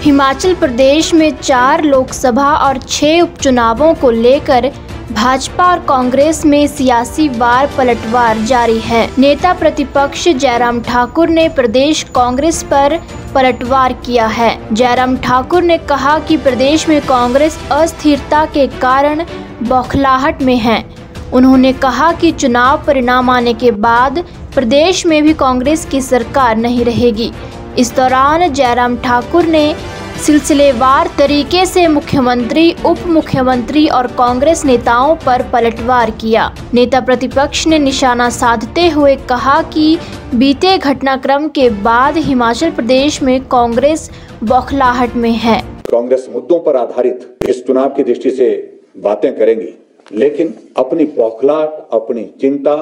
हिमाचल प्रदेश में 4 लोकसभा और 6 उपचुनावों को लेकर भाजपा और कांग्रेस में सियासी वार पलटवार जारी है। नेता प्रतिपक्ष जयराम ठाकुर ने प्रदेश कांग्रेस पर पलटवार किया है। जयराम ठाकुर ने कहा कि प्रदेश में कांग्रेस अस्थिरता के कारण बौखलाहट में है। उन्होंने कहा कि चुनाव परिणाम आने के बाद प्रदेश में भी कांग्रेस की सरकार नहीं रहेगी। इस दौरान जयराम ठाकुर ने सिलसिलेवार तरीके से मुख्यमंत्री, उप मुख्यमंत्री और कांग्रेस नेताओं पर पलटवार किया। नेता प्रतिपक्ष ने निशाना साधते हुए कहा कि बीते घटनाक्रम के बाद हिमाचल प्रदेश में कांग्रेस बौखलाहट में है। कांग्रेस मुद्दों पर आधारित इस चुनाव की दृष्टि से बातें करेंगी, लेकिन अपनी बौखलाहट, अपनी चिंता,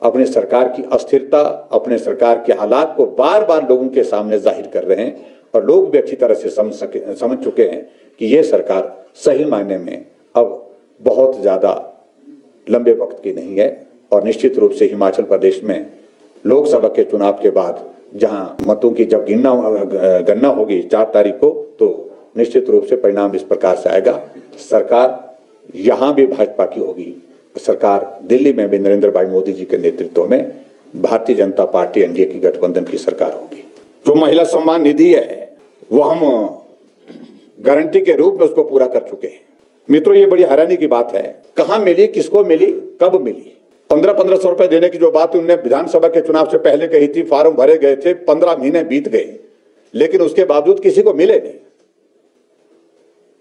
अपने सरकार की अस्थिरता, अपने सरकार के हालात को बार बार लोगों के सामने जाहिर कर रहे हैं और लोग भी अच्छी तरह से समझ चुके हैं कि ये सरकार सही मायने में अब बहुत ज्यादा लंबे वक्त की नहीं है। और निश्चित रूप से हिमाचल प्रदेश में लोकसभा के चुनाव के बाद जहां मतों की जब गणना होगी 4 तारीख को, तो निश्चित रूप से परिणाम इस प्रकार से आएगा। सरकार यहां भी भाजपा की होगी, सरकार दिल्ली में भी नरेंद्र भाई मोदी जी के नेतृत्व में भारतीय जनता पार्टी एनडीए की गठबंधन की सरकार होगी। जो महिला सम्मान निधि है वो हम गारंटी के रूप में उसको पूरा कर चुके हैं। मित्रों, ये बड़ी हैरानी की बात है, कहां मिली, किसको मिली, कब मिली। 1500 रुपए देने की जो बात उन्होंने विधानसभा के चुनाव से पहले कही थी, फॉर्म भरे गए थे, 15 महीने बीत गए, लेकिन उसके बावजूद किसी को मिले नहीं।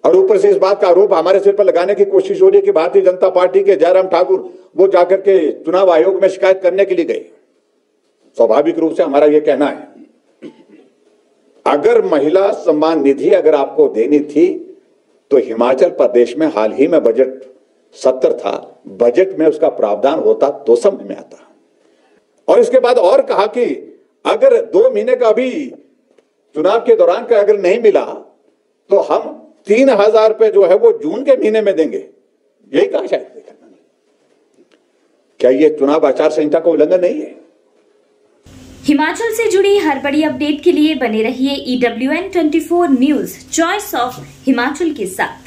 और ऊपर से इस बात का आरोप हमारे सिर पर लगाने की कोशिश हो रही है कि भारतीय जनता पार्टी के जयराम ठाकुर वो जाकर के चुनाव आयोग में शिकायत करने के लिए गए। स्वाभाविक रूप से हमारा यह कहना है, अगर महिला सम्मान निधि अगर आपको देनी थी तो हिमाचल प्रदेश में हाल ही में बजट 70 था, बजट में उसका प्रावधान होता तो समझ में आता। और इसके बाद और कहा कि अगर 2 महीने का भी चुनाव के दौरान का अगर नहीं मिला तो हम 3000 रुपए जो है वो जून के महीने में देंगे। यही कहा शायद। क्या ये चुनाव आचार संहिता का उल्लंघन नहीं है? हिमाचल से जुड़ी हर बड़ी अपडेट के लिए बने रहिए EWN24 news, choice of Himachal के साथ।